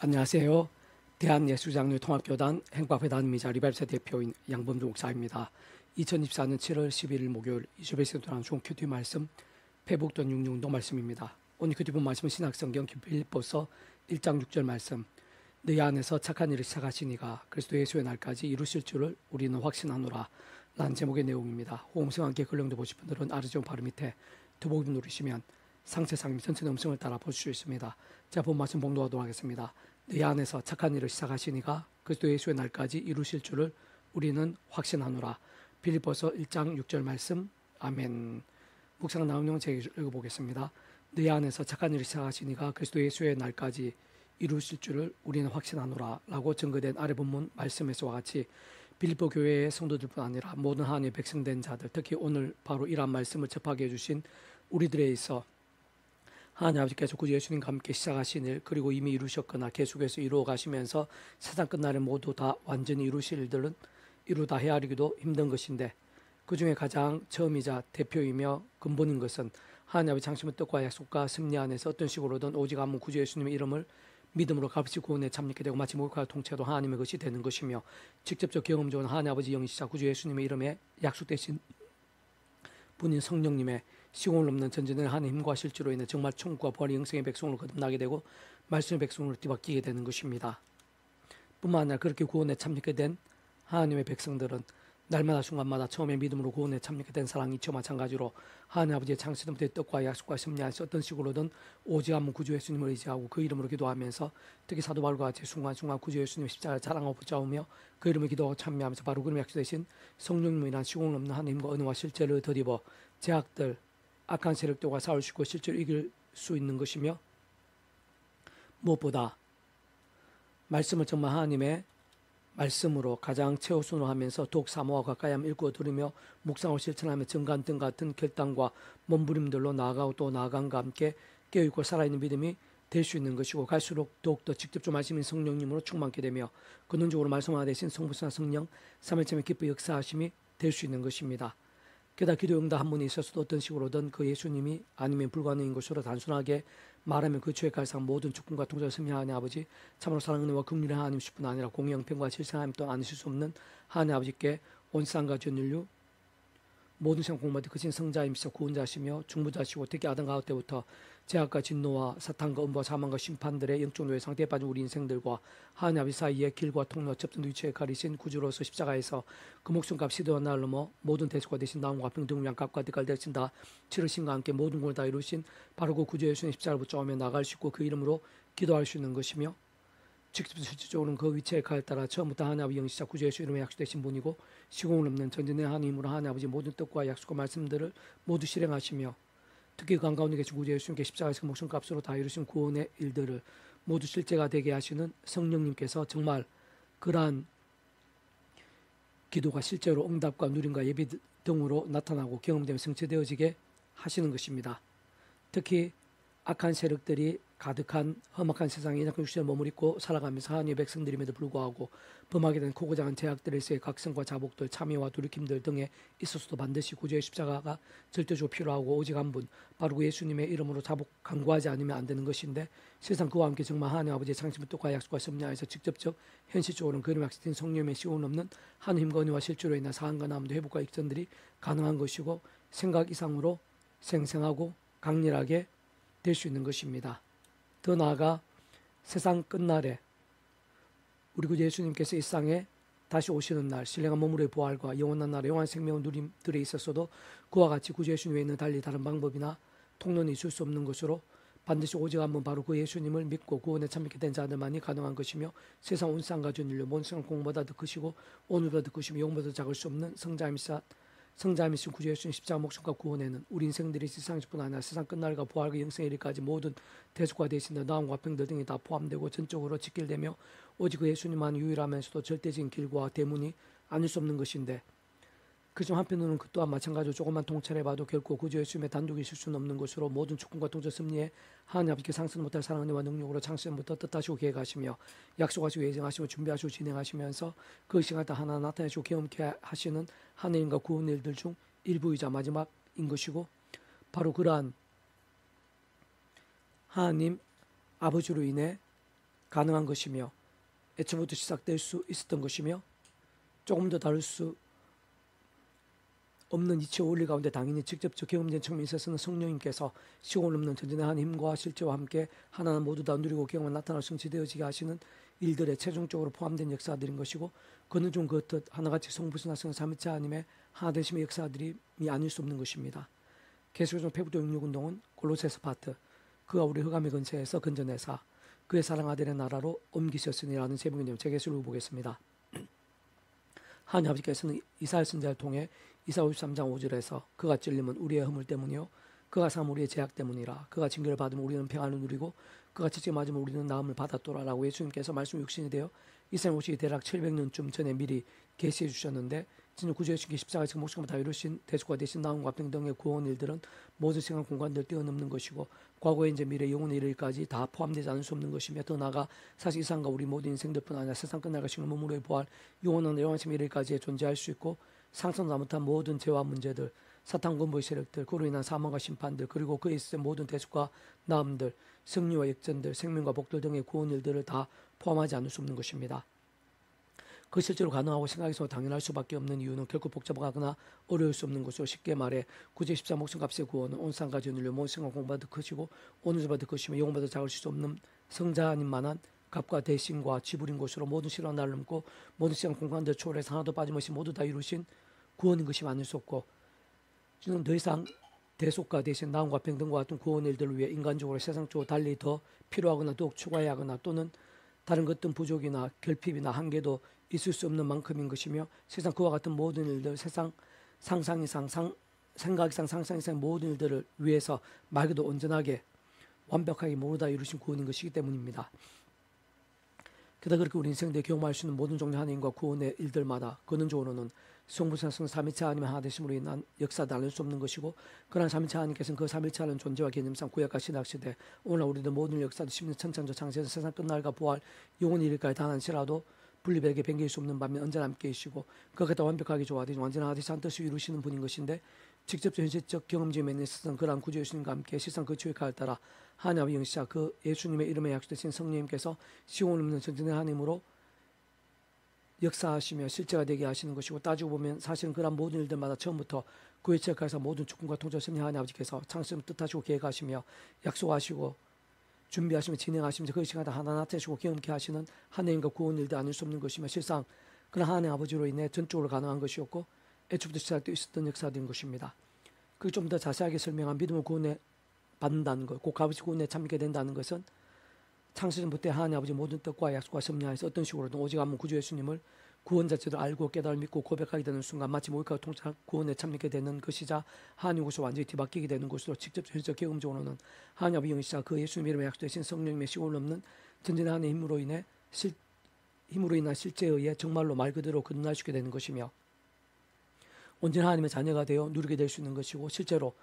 안녕하세요. 대한예수장로통합교단 행박회단이자 리발세 대표인 양범주 목사입니다. 2024년 7월 11일 목요일 이주베이스 도랑 중 큐티 말씀 페북돈 66도 말씀입니다. 오늘 큐티 본 말씀은 신약성경 빌립보서 1장 6절 말씀. 너희 안에서 착한 일을 시작하시니가 그리스도 예수의 날까지 이루실 줄을 우리는 확신하노라 라는 제목의 내용입니다. 호응성 함께 글령도 보실 분들은 아르지온 바로 밑에 두목을 누르시면 상세상임 전체 음성을 따라 보실 수 있습니다. 제가 본 말씀 봉독하도록 하겠습니다. 너희 안에서 착한 일을 시작하시니가 그리스도 예수의 날까지 이루실 줄을 우리는 확신하노라. 빌립보서 1장 6절 말씀. 아멘. 묵상 나온 내용 제가 읽어보겠습니다. 너희 안에서 착한 일을 시작하시니가 그리스도 예수의 날까지 이루실 줄을 우리는 확신하노라 라고 증거된 아래 본문 말씀에서와 같이 빌립보 교회의 성도들뿐 아니라 모든 하나님의 백성된 자들, 특히 오늘 바로 이러한 말씀을 접하게 해주신 우리들에 있어 하나님 아버지께서 구주 예수님과 함께 시작하신 일, 그리고 이미 이루셨거나 계속해서 이루어 가시면서 세상 끝날에 모두 다 완전히 이루실 일들은 이루다 헤아리기도 힘든 것인데, 그 중에 가장 처음이자 대표이며 근본인 것은 하나님 아버지 장심의 뜻과 약속과 승리 안에서 어떤 식으로든 오직 한번 구주 예수님의 이름을 믿음으로 값없이 구원에 참여하게 되고 마치 목욕과 통째도 하나님의 것이 되는 것이며, 직접적 경험적으로 하나님 아버지 영이시자 구주 예수님의 이름에 약속되신 분인 성령님의 시공을 넘는 전진의 하나님의 힘과 실제로 인해 정말 천국과 부활의 영생의 백성으로 거듭나게 되고 말씀의 백성으로 뒤바뀌게 되는 것입니다. 뿐만 아니라 그렇게 구원에 참여하게 된 하나님의 백성들은 날마다 순간마다 처음에 믿음으로 구원에 참여하게 된 사랑이 이와 마찬가지로 하나님 아버지의 창세전부터의 뜻과 약속과 섭리 안에서 어떤 식으로든 오직 한번 구주 예수님을 의지하고 그 이름으로 기도하면서, 특히 사도 바울과 같이 순간순간 구주 예수님의 십자가를 자랑하고 붙잡으며 그 이름을 기도하고 참여하면서 바로 그름의 약속되신 성령님이란 시공을 넘는 하나님과 은혜와 실제를 덧입어 제약들, 악한 세력들과 싸울 수 있고 실제로 이길 수 있는 것이며, 무엇보다 말씀을 정말 하나님의 말씀으로 가장 최우선으로 하면서 더욱 사모와 가까이 하며 읽고 들으며 묵상하고 실천하며 정간등 같은 결단과 몸부림들로 나아가고 또 나아감과 함께 깨어있고 살아있는 믿음이 될 수 있는 것이고, 갈수록 더욱더 직접적 말씀인 성령님으로 충만케 되며 근원적으로 말씀하나 되신 성부나 성령 삼일체의 기쁘게 역사하심이 될 수 있는 것입니다. 게다가 기도 응답 한 분이 있어서도 어떤 식으로든 그 예수님이 아니면 불가능인 것으로 단순하게 말하면 그 죄의 갈상 모든 주권과 통제를 승리하는 아버지, 참으로 사랑하는 와 긍휼한 하나님이실 뿐 아니라 공의형평과 실생하임 또한 아니실 수 없는 하나님 아버지께 온 세상과 전 인류 모든 세상 공마다 크신 성자이시며 구원자시며 중보자시고, 특히 아담 가을 때부터 죄악과 진노와 사탄과 음부와 사망과 심판들의 영적 노예 상태에 빠진 우리 인생들과 하나님 아버지 사이의 길과 통로 접든 위치에 가리신 구주로서 십자가에서 그 목숨값 시대와 날 넘어 모든 대속과 되신 나음과 평등을 양값과 대가를 대신 다 치르신과 함께 모든 걸 다 이루신 바로 그 구주 예수님 십자가를 붙잡으며 나갈 수 있고 그 이름으로 기도할 수 있는 것이며, 직접 실질적으로는 그 위치에 가에 따라 처음부터 하나님 아버지 영시자 구주 예수 이름에 약속되신 분이고 시공을 넘는 전진의 하나님으로 하나님 아버지 모든 뜻과 약속과 말씀들을 모두 실행하시며, 특히 그 한가운데 계신 구주 예수님께 십자가에서 목숨값으로 다 이루신 구원의 일들을 모두 실제가 되게 하시는 성령님께서 정말 그러한 기도가 실제로 응답과 누림과 예비 등으로 나타나고 경험되며 성취되어지게 하시는 것입니다. 특히 악한 세력들이 가득한 험악한 세상에 인약한 육신을 머무르고 살아가면서 하나님의 백성들임에도 불구하고 범하게 된 크고 작은 제약들에서의 각성과 자복들, 참여와 돌이킴들 등에 있어서도 반드시 구주의 십자가가 절대적으로 필요하고 오직 한 분, 바로 그 예수님의 이름으로 자복 간구하지 않으면 안 되는 것인데, 세상 그와 함께 정말 하나님 아버지의 창심의 뜻과 약속과 섭리하에서 직접적 현실적으로는 그림 약속된 성령의 시공을 넘는 하나님과 은혜와 실제로 인한 사함과 나음도 회복과 익전들이 가능한 것이고 생각 이상으로 생생하고 강렬하게 될 수 있는 것입니다. 더 나아가 세상 끝날에 우리 구주 예수님께서 이 세상에 다시 오시는 날, 신령한 몸으로의 부활과 영원한 날의 영원한 생명을 누림들에 있어서도 그와 같이 구주 예수님 외에는 달리 다른 방법이나 통로는 있을 수 없는 것으로 반드시 오직 한번 바로 그 예수님을 믿고 구원에 참여하게 된 자들만이 가능한 것이며, 세상 온 쌍과 전 인류 모든 세상 공보다 더 크시고 오늘보다 더 크시며 영보다 작을 수 없는 성자이신 구주 예수님 십자가 목숨과 구원에는 우리 인생들이 세상뿐 아니라 세상 끝날과 부활과 영생의 일까지 모든 대속과 대신들, 나음과 평들 등이 다 포함되고 전적으로 직결되며 오직 그 예수님만 유일하면서도 절대적인 길과 대문이 아닐 수 없는 것인데, 그중 한편으로는 그 또한 마찬가지로 조금만 통찰해봐도 결코 구주 예수님의 단독이 있을 수는 없는 것으로 모든 주권과 통제 섭리에 하나님 아버지께 상승 못할 사랑 은혜와 능력으로 창세전부터 뜻하시고 계획하시며 약속하시고 예정하시고 준비하시고 진행하시면서 그 시간에 하나 나타내시고 경험케 하시는 하나님과 구원 일들 중 일부이자 마지막인 것이고, 바로 그러한 하나님 아버지로 인해 가능한 것이며 애초부터 시작될 수 있었던 것이며 조금 더 다를 수 없는 이치의 원리 가운데 당연히 직접적 경험된 측면에 있어서는 성령님께서 시공을 넘는 전진의 한 힘과 실제와 함께 하나는 모두 다 누리고 경험을 나타나 성취되어지게 하시는 일들에 최종적으로 포함된 역사들인 것이고 그는 좀 그렇듯 하나같이 성부신화성 삼위체 하나님의 하나되심의 역사들이 아닐 수 없는 것입니다. 계속해서 페북도 66운동은 골로새서 파트 그가 우리 흑암의 근처에서 건져내사 그의 사랑 아들의 나라로 옮기셨으니라는 제목의 내용 재개수를 보겠습니다. 하나님 아버지께서는 이사야 선지자를 통해 이사 53장 5절에서 그가 찔림은 우리의 허물 때문이요 그가 삼 우리의 죄악 때문이라 그가 징계를 받으면 우리는 평안을 누리고 그가 채찍 맞으면 우리는 나음을 받았도라라고 예수님께서 말씀 육신이 되어 이스라엘 오시기 대략 700년쯤 전에 미리 계시해 주셨는데 진짜 구주의신께 십자가에서 목숨을 다 이루신 대속과 대신 나음과 평등의 구원 일들은 모든 시간 공간들 뛰어넘는 것이고 과거의 이제 미래 영혼의 일까지 다 포함되지 않을 수 없는 것이며 더 나아가 사실 이 세상과 우리 모든 인생들뿐 아니라 세상 끝날 것이고 몸으로의 부활 영원한 영원한 미래까지 존재할 수 있고 상상도 못한 모든 죄와 문제들 사탄 군부의 세력들 그로 인한 사망과 심판들 그리고 그에 있을 모든 대속과 나음들 승리와 역전들 생명과 복들 등의 구원 일들을 다 포함하지 않을 수 없는 것입니다. 그 실제로 가능하고 생각해서 당연할 수밖에 없는 이유는 결코 복잡하거나 어려울 수 없는 것으로 쉽게 말해 구제 14 목숨값의 구원은 온 세상과 전인류 모든 생각 공부보다 크시고 온 우주보다 크시며 영혼보다 작을 수 없는 성자님만한 값과 대신과 지불인 것으로 모든 시간 나를 넘고 모든 시간 공간들 초월해서 하나도 빠짐없이 모두 다 이루신 구원인 것이 많을 수 없고 저는 더 이상 대속과 대신 나음과 평등과 같은 구원 일들을 위해 인간적으로 세상적으로 달리 더 필요하거나 더욱 추가해야 하거나 또는 다른 것든 부족이나 결핍이나 한계도 있을 수 없는 만큼인 것이며 세상 그와 같은 모든 일들 세상 상상 이상 생각 이상 상상 이상 모든 일들을 위해서 말 그대로 온전하게 완벽하게 모두 다 이루신 구원인 것이기 때문입니다. 게다가 그렇게 우리 인생대에 경험할 수 있는 모든 종류 하나님과 구원의 일들마다 근원적으로는 성부성성 삼위체 하나님의 하나 되심으로 인한 역사도 알릴 수 없는 것이고 그러나 삼위체 하나님께서는 그 삼위체 하나님 존재와 개념상 구약과 신약시대 오늘날 우리들 모든 역사도 십년 천창조 창세에서 세상 끝날과 부활 영원히 이를까지 단한시라도 분리되게 변개할 수 없는 반면 언제나 함께 계시고 그가 다 완벽하게 조화되지 완전한 하듯이 한 뜻을 이루시는 분인 것인데 직접적 현실적 경험지에 있어서는 그러한 구주 예수님과 함께 실상 그 주의가를 따라 하나님의 영시자 그 예수님의 이름에 약속되신 성령님께서 시온을 없는 전진의 하나님으로 역사하시며 실제가 되게 하시는 것이고 따지고 보면 사실은 그런 모든 일들마다 처음부터 그의 체력에서 모든 주권과 통제 섭리 하나님 아버지께서 창세를 뜻하시고 계획하시며 약속하시고 준비하시며 진행하시면서 그 시간에 하나 나타내시고 경험케 하시는 하나님과 구원 일도 아닐 수 없는 것이며 실상 그런 하나님 아버지로 인해 전적으로 가능한 것이었고 애초부터 시작되어 있었던 역사된 것입니다. 그 좀 더 자세하게 설명한 믿음을 구원에 받는다는 것, 곧 값없이 구원에 참게 된다는 것은 창세전부터 하나님 아버지 모든 뜻과 약속과 섭리하에서 어떤 식으로든 오직 한번 구주 예수님을 구원 자체를 알고 깨달아 믿고 고백하게 되는 순간 마치 모욕하고 통찰 구원에 참여하게 되는 것이자 하나님 것으로 완전히 뒤바뀌게 되는 것으로 직접 현실적 경험적으로는 하나님 아버지 영이시자 그 예수님 이름에 약속되신 성령님의 시골 넘는 전진의 하나님의 힘으로 인한 실제에 의해 정말로 말 그대로 거듭날 수 있게 되는 것이며 온전히 하나님의 자녀가 되어 누리게 될 수 있는 것이고 실제로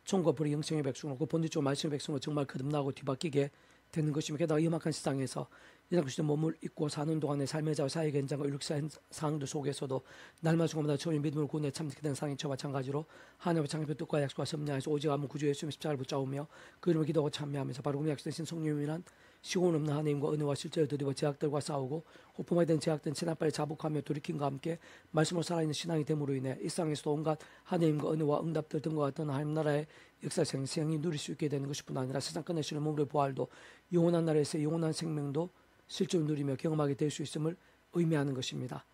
총과 불의 영성의 백성으로 그 본질적으로 말씀의 백성으로 정말 거듭나고 뒤바뀌게 되는 것이며 게다가 이 험악한 세상에서 이상 그리스도 몸을 입고 사는 동안의 삶의 자와 사역의 현장과 율력사의 상황들 속에서도 날마다 순간마다 처음 믿음을 구원에 참게 된 상인처 마찬가지로 하나님의 창조의 뜻과 약속과 섭리하에서 오직 한번 구주 예수님의 십자가를 붙잡으며 그 이름을 기도하고 참여하면서 바로 그 약속되신 성령님이란 시공 없는 하나님과 은혜와 실제를 드리고 제약들과 싸우고 호품하게 된 제약들은 지난빨리 자복하며 돌이킴과 함께 말씀으로 살아있는 신앙이 됨으로 인해 일상에서도 온갖 하나님과 은혜와 응답들 등과 같은 하나님 나라의 역사 생생히 누릴 수 있게 되는 것뿐 아니라 세상 끝내시는 몸으로의 부활도 영원한 나라에서 영원한 생명도 실제로 누리며 경험하게 될 수 있음을 의미하는 것입니다.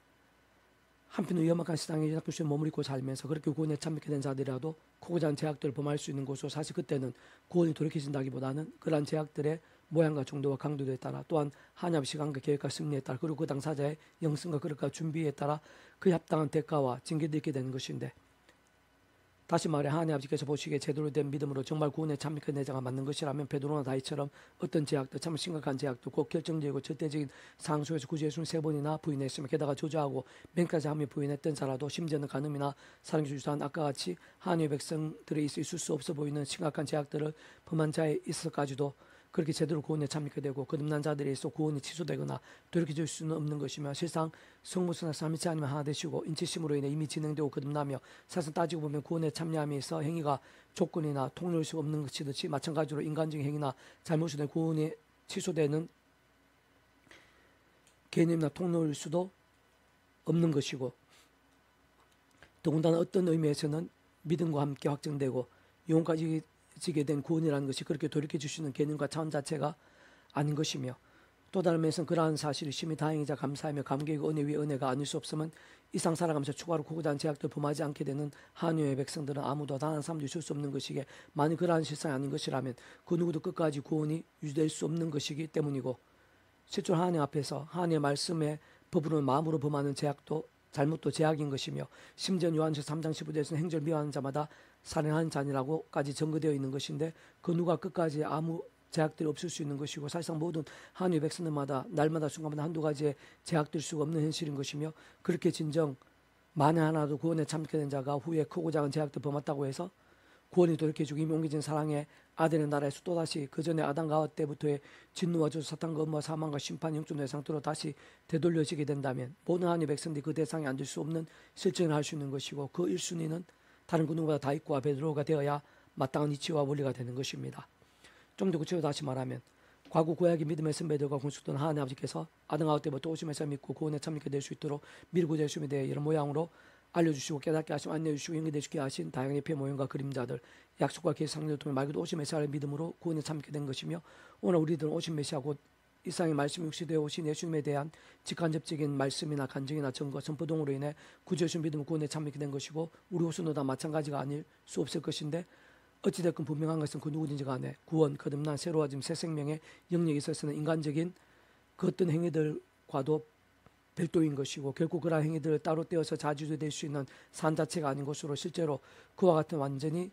한편 위험한 세상에 연합교수에 머무르고 살면서 그렇게 구원에 참여하게 된 자들이라도 크고 작은 제약들을 범할 수 있는 것으로 사실 그때는 구원이 돌이켜진다기보다는 그러한 제약들의 모양과 정도와 강도에 따라 또한 하나님의 시간과 계획과 승리에 따라 그리고 그 당사자의 영성과 그릇과 준비에 따라 그에 합당한 대가와 징계도 있게 되는 것인데 다시 말해 하나님 아버지께서 보시기에 제대로 된 믿음으로 정말 구원에 참여한 내자가 맞는 것이라면 베드로나 다윗처럼 어떤 제약도 참 심각한 제약도 꼭 결정적이고 절대적인 상황 속에서 구주 예수를 3번이나 부인했으며 게다가 조조하고 맨까지 하며 부인했던 자라도 심지어는 간음이나 살인죄 유사한 아까 같이 하나님의 백성들에 있을 수 없어 보이는 심각한 제약들을 범한 자에 있어서까지도 그렇게 제대로 구원에 참여하게 되고 거듭난 자들에 있어 구원이 취소되거나 돌이켜질 수는 없는 것이며 실상 성부성자 삼위체 하나님 하나 되시고 인치심으로 인해 이미 진행되고 거듭나며 사실 따지고 보면 구원에 참여함에 있어 행위가 조건이나 통로일 수 없는 것이듯이 마찬가지로 인간적인 행위나 잘못으로 구원이 취소되는 개념이나 통로일 수도 없는 것이고, 더군다나 어떤 의미에서는 믿음과 함께 확정되고 영혼까지 지게 된 구원이라는 것이 그렇게 돌이켜 주시는 개념과 차원 자체가 아닌 것이며, 또 다른 면에서는 그러한 사실이 심히 다행이자 감사하며 감격의 은혜 위에 은혜가 아닐 수 없으면 이상 살아가면서 추가로 고고한 제약들 범하지 않게 되는 하나님의 백성들은 아무도 단 한 사람도 있을 수 없는 것이기에, 만일 그러한 실상이 아닌 것이라면 그 누구도 끝까지 구원이 유지될 수 없는 것이기 때문이고, 실제로 하나님 앞에서 하나님의 말씀에 법으로 마음으로 범하는 제약도 잘못도 제약인 것이며, 심지어 요한서 3장 15절에서는 행절 미워하는 자마다 살인하는 자니라고까지 전거되어 있는 것인데, 그 누가 끝까지 아무 제약들이 없을 수 있는 것이고, 사실상 모든 하나님의 백성들마다 날마다 순간마다 한두 가지의 제약될 수가 없는 현실인 것이며, 그렇게 진정 만에 하나도 구원에 참게 된 자가 후에 크고 작은 제약들 범했다고 해서 구원이 돌이켜주고 이미 옮겨진 사랑의 아들의 나라에서 또다시 그 전에 아담과 하와 때부터의 진노와 저주, 사탄과 음모와 사망과 심판, 영적 상태로 다시 되돌려지게 된다면 모든 하나님의 백성들이 그 대상에 앉을 수 없는 실증을 할 수 있는 것이고, 그 1순위는 다른 그 누구보다 다윗과 베드로가 되어야 마땅한 이치와 원리가 되는 것입니다. 좀 더 구체적으로 다시 말하면, 과거 구약의 믿음의 선배들과 군수던 하나님 아버지께서 아담과 하와 때부터 오심에서 믿고 구원에 참여하게 될 수 있도록 미리 구제하심에 대해 여러 모양으로 알려주시고 깨닫게 하시고 안내해주시고 연결되시게 하신 다양한 예표의 모형과 그림자들, 약속과 계획 상례를 통해 말 그대로 오신 메시아를 믿음으로 구원에 참게 된 것이며, 오늘 우리들은 오신 메시아 곧 이 세상의 말씀이 육시되어 오신 예수님에 대한 직간접적인 말씀이나 간증이나 증거, 선포 등으로 인해 구주하신 믿음으로 구원에 참게 된 것이고, 우리 후손도 다 마찬가지가 아닐 수 없을 것인데, 어찌됐건 분명한 것은 그 누구든지 간에 구원, 거듭난 새로워짐, 새 생명의 영역에 있어서는 인간적인 그 어떤 행위들과도 별도인 것이고, 결국 그러한 행위들을 따로 떼어서 자주될 수 있는 산 자체가 아닌 것으로 실제로 그와는 완전히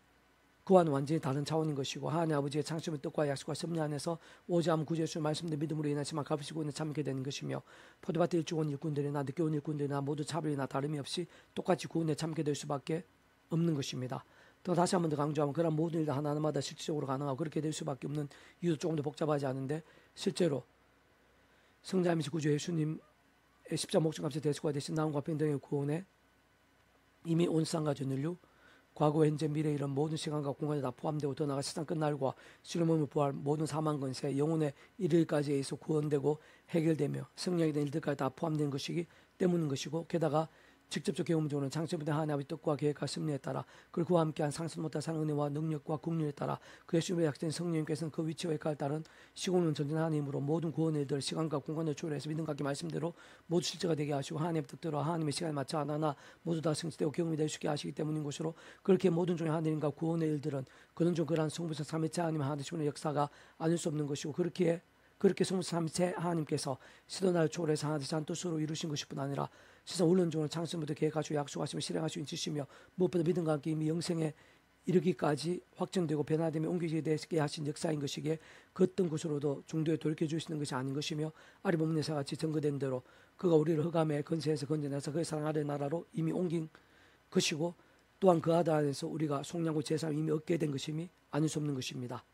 다른 차원인 것이고, 하나님 아버지의 창조의 뜻과 약속과 섭리 안에서 오직 아무 구주예수 말씀대 믿음으로 인하지만 값으시고 있는 참게 되는 것이며, 포도밭에 일찍 온 일꾼들이나 늦게 온 일꾼들이나 모두 차별이나 다름이 없이 똑같이 구원에 참게 될 수밖에 없는 것입니다. 또 다시 한 번 더 강조하면, 그런 모든 일들 하나하나마다 실질적으로 가능하고 그렇게 될 수밖에 없는 이유도 조금 더 복잡하지 않은데, 실제로 성자이신 구주 예수님의 십자가 목숨값의 대수가 되신 나음과 평등의 구원에 이미 온 세상과 전 인류, 과거, 현재, 미래 이런 모든 시간과 공간에 다 포함되고, 더 나아가 세상 끝날과 시를 몸을 부활 모든 사망 건세 영혼의 이르기까지에 의해서 구원되고 해결되며 성령에 대한 일들까지 다 포함된 것이기 때문인 것이고, 게다가 직접적 경험적으로는 창세부터 하나님 아버지 뜻과 계획과 섭리에 따라, 그리고 그와 함께한 상상 못한 사랑 은혜와 능력과 국률에 따라 그 예수님의 약된 성령님께서는 그 위치와 역할에 따른 시공론 전진 하나님으로 모든 구원의 일들 시간과 공간을 초월해서 믿음과 함께 말씀대로 모두 실제가 되게 하시고, 하나님의 뜻대로 하나님의 시간에 맞춰 하나하나 모두 다 성취되고 경험이 될 수 있게 하시기 때문인 것으로, 그렇게 모든 종의 하나님과 구원의 일들은 그런 종 그러한 성부성 삼위체 하나님 하나님의 역사가 아닐 수 없는 것이고, 그렇게 성부성 삼위체 하나님께서 시도날 초월해서 하나님의 한 뜻으로 이루신 것일 뿐 아니라 세상 원론적으로 창세부터 계획하시고 약속하시며 실행하시고 인치시며 무엇보다 믿음과 함께 이미 영생에 이르기까지 확정되고 변화되며 옮기게 되게 하신 역사인 것이기에, 그 어떤 곳으로도 중도에 돌이켜주시는 것이 아닌 것이며, 아리 본문에서 같이 증거된 대로 그가 우리를 흑암의 건세에서 건져내서 그의 사랑 아래 나라로 이미 옮긴 것이고, 또한 그 아들 안에서 우리가 속량과 제사를 이미 얻게 된 것임이 아닐 수 없는 것입니다.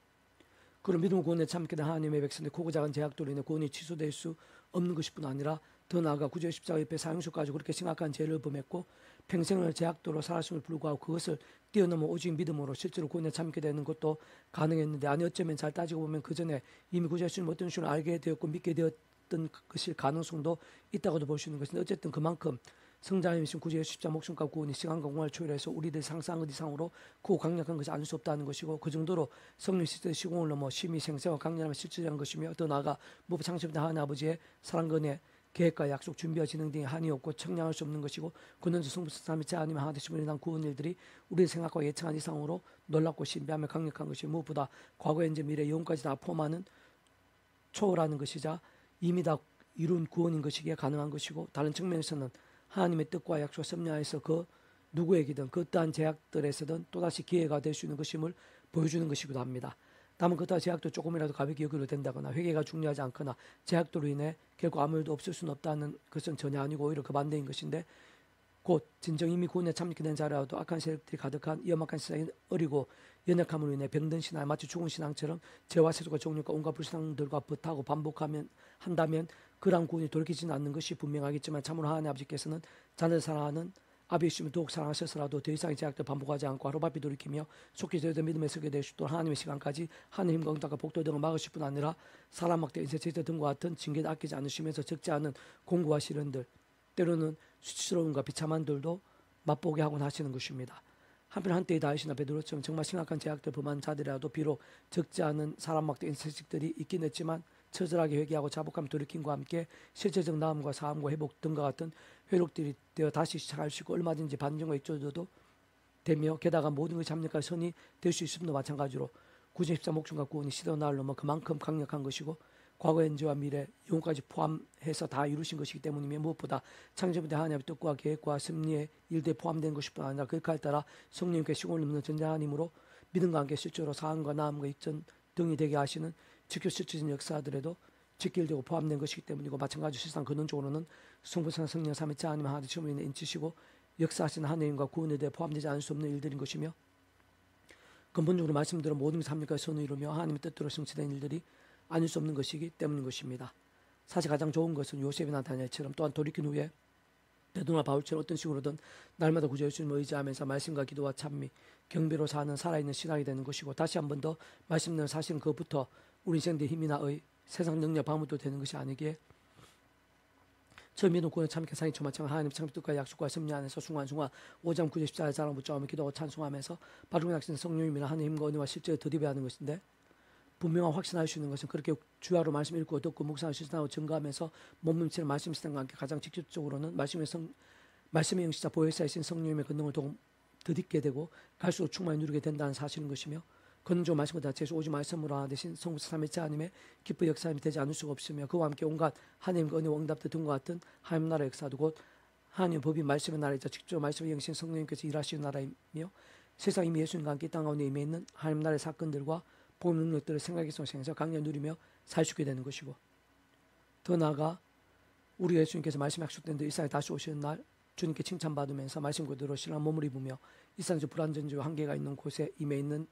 그런 믿음 구원에 참게 된 하나님의 백성들 크고 작은 제약들로 인해 구원이 취소될 수 없는 것일 뿐 아니라, 더 나아가 구주의 십자가 옆에 사형수까지 그렇게 심각한 죄를 범했고 평생을 제약도로 살았음을 불구하고 그것을 뛰어넘어 오직 믿음으로 실제로 구원에 참게 되는 것도 가능했는데, 아니 어쩌면 잘 따지고 보면 그 전에 이미 구주 예수님 어떤 식으로 알게 되었고 믿게 되었던 것일 가능성도 있다고도 볼 수 있는 것인데, 어쨌든 그만큼 성자이신 구주 예수 십자가 목숨과 구원이 시간과 공간을 초월해서 우리들 상상한 이상으로 크고 강력한 것이 아닐 수 없다는 것이고, 그 정도로 성령 실제 시공을 넘어 심히 생생하고 강렬하며 실질적인 것이며, 더 나아가 무엇 창조된 하나님 아버지의 사랑건의 계획과 약속, 준비와 진행 등이 한이 없고 청량할 수 없는 것이고, 그는 성부성 삼위체 하나님 하나 되심으로 인한 구원 일들이 우리의 생각과 예측한 이상으로 놀랍고 신비하며 강력한 것이, 무엇보다 과거, 현재, 미래, 영혼까지 다 포함하는 초월하는 것이자 이미 다 이룬 구원인 것이기에 가능한 것이고, 다른 측면에서는 하나님의 뜻과 약속 섭리하에서 그 누구에게든 그 어떠한 제약들에서든 또다시 기회가 될 수 있는 것임을 보여주는 것이기도 합니다. 다만 그따 제약도 조금이라도 가볍게 여겨도 된다거나 회개가 중요하지 않거나 제약도로 인해 결국 아무 일도 없을 수는 없다는 것은 전혀 아니고 오히려 그 반대인 것인데, 곧 진정 이미 구원에 참게 된 자라도 악한 세력들이 가득한 위험한 세상이 어리고 연약함으로 인해 병든 신앙, 마치 죽은 신앙처럼 죄와 세속과 정욕과 온갖 불신앙들과 버타고 반복하면 한다면 그러한 구원이 돌이키지는 않는 것이 분명하겠지만, 참으로 하나님 아버지께서는 자녀를 사랑하는 아비 예수님을 더욱 사랑하셔서라도 더 이상의 제약들 반복하지 않고 하루바삐 돌이키며 속히 저희들 믿음에 서게 되시도록 하나님의 시간까지 하나님과 응답과 복도 등을 막으실 뿐 아니라 사람 막대 인쇄 제재 등과 같은 징계도 아끼지 않으시면서 적지 않은 공고와 시련들, 때로는 수치스러움과 비참한들도 맛보게 하곤 하시는 것입니다. 한편 한때의 다윗이나 베드로처럼 정말 심각한 제약들 범한 자들이라도 비록 적지 않은 사람 막대 인쇄식들이 있긴 했지만 처절하게 회개하고 자복함 돌이킴과 함께 실제적 나음과 사함과 회복 등과 같은 회복들이 되어 다시 시작할 수 있고 얼마든지 반전과 입조도 되며 게다가 모든 것이 합력과 선이 될 수 있음도 마찬가지로 구주 14 목숨과 구원이 시대와 날을 넘어 그만큼 강력한 것이고 과거 현재와 미래 영혼까지 포함해서 다 이루신 것이기 때문이며 무엇보다 창조부터 하나님의 뜻과 계획과 섭리에 일대에 포함된 것뿐 아니라 그 역할에 따라 성령님께 시공을 넘는 전자하님으로 믿음과 함께 실제로 사함과 나음과 입전 등이 되게 하시는 지켜 실질적인 역사들에도 직결되고 포함된 것이기 때문이고 마찬가지로 실상 근원적으로는 성부성 성령 삼위체 하나님 하나님 처음에 인치시고 역사하시는 하나님과 구원에 대해 포함되지 않을 수 없는 일들인 것이며 근본적으로 말씀대로 모든 것이 합력과 선을 이루며 하나님의 뜻대로 성취된 일들이 아닐 수 없는 것이기 때문인 것입니다. 사실 가장 좋은 것은 요셉이나 다니엘처럼 또한 돌이킨 후에 베드로나 바울처럼 어떤 식으로든 날마다 구주 예수님을 의지하면서 말씀과 기도와 찬미, 경배로 사는 살아있는 신앙이 되는 것이고 다시 한 번 더 말씀드리는 사실은 그것부터 우리 인생의 힘이나 세상 능력 방법도 되는 것이 아니기에 저 믿음 구원 참게 상이 초마창 하나님 창조 뜻과 약속과 섭리 안에서 순간순간 5장 9절 14절 자랑 붙잡으며 기도하고 찬송하면서 바로 약신 성령님이나 하나님과 은혜와 실제로 드디어 하는 것인데 분명하고 확신할 수 있는 것은 그렇게 주야로 말씀 읽고 듣고 묵상하고 실천하고 증거하면서 몸뭉치는 말씀 시간과 함께 가장 직접적으로는 말씀의 영시자 보혜사이신 성령님의 권능을 더욱 덧입게 되고 갈수록 충만히 누리게 된다는 사실인 것이며 권능적으로 말씀보다 제수 오직 말씀으로 하나 되신 성부 삼위체 하나님의 기쁜 역사님이 되지 않을 수가 없으며 그와 함께 온갖 하나님과 은혜와 응답들 등과 같은 하나님 나라의 역사도 곧 하나님 법이 말씀의 나라이자 직접 말씀의 영신 성령님께서 일하시는 나라이며 세상 이미 예수님과 함께 땅 가운데 임해 있는 하나님 나라의 사건들과 복음 능력들을 생각에서 생해서 강렬히 누리며 살 수 있게 되는 것이고 더 나아가 우리 예수님께서 말씀 약속된 데 일상에 다시 오시는 날 주님께 칭찬받으면서 말씀 그대로 신랑 몸을 입으며 일상적 불안전지와 한계가 있는 곳에 임해 있는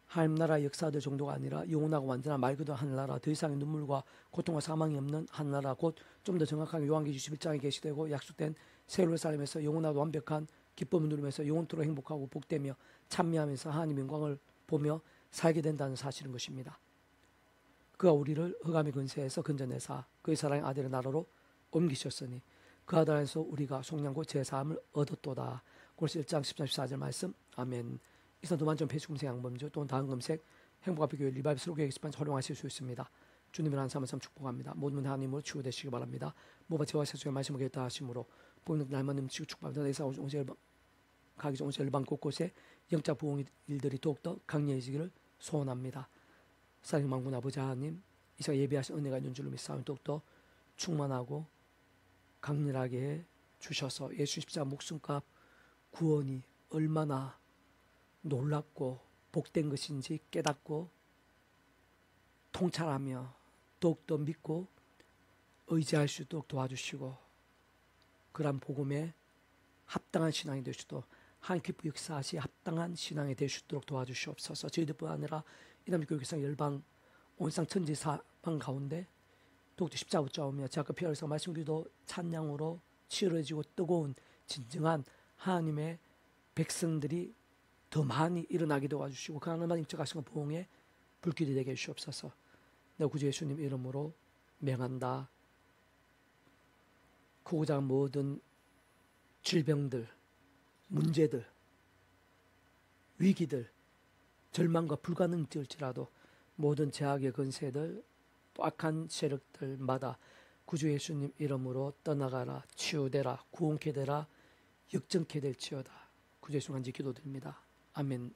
하나님 나라의 역사들 정도가 아니라 영원하고 완전한 말 그대로 하늘나라 더 이상의 눈물과 고통과 사망이 없는 하늘나라 곧 좀 더 정확하게 요한계시 11장에 계시되고 약속된 새 예루살렘에서 영원하고 완벽한 기쁨을 누리면서 영원토록 행복하고 복되며 찬미하면서 하나님의 영광을 보며 살게 된다는 사실인 것입니다. 그가 우리를 흑암의 근세에서 건져내사 그의 사랑의 아들의 나라로 옮기셨으니 그 아들 안에서 우리가 속량고 제사함을 얻었도다. 골로새 1장 13, 14절 말씀. 아멘. 이상 두만점 폐수금색 양범주 또는 다음 검색 행복앞의 교회 리바이브 스로 교회 게시판 활용하실 수 있습니다. 주님을 한 삼을 삼 축복합니다. 모든 하나님으로 치유되시기 바랍니다. 모바 제와 세수의 말씀을 겠다 하심으로 보이는 날만 넘치고 축복합니다. 내사 오늘 가기 전 오늘 방 곳곳에 영적 부흥 일들이 더욱더 강렬해지기를 소원합니다. 사랑의 만군 아버지 하나님 이사 예비하신 은혜가 있는 줄로 믿사오니 더욱더 충만하고 강렬하게 해 주셔서 예수 십자 목숨값 구원이 얼마나 놀랍고 복된 것인지 깨닫고 통찰하며 더욱더 믿고 의지할 수 있도록 도와주시고 그런 복음에 합당한 신앙이 될 수 있도록 하나님 기쁘 역사하시 합당한 신앙이 될 수 있도록 도와주시옵소서. 저희들뿐 아니라 이남교육상 열방 온상 천지 사방 가운데 더욱더 십자가 붙잡으며 제아까 피아르서 말씀기도 찬양으로 치열해지고 뜨거운 진정한 하나님의 백성들이 더 많이 일어나게 도와주시고 그 하나님만 인적하신 보응에 불길이 되게 해주시옵소서. 내가 구주 예수님 이름으로 명한다. 크고 작은 모든 질병들, 문제들, 위기들, 절망과 불가능일지라도 모든 제약의 근세들, 또 악한 세력들마다 구주 예수님 이름으로 떠나가라, 치유되라, 구원케 되라, 역정케 될지어다. 구주 예수 간지 기도드립니다. 아멘.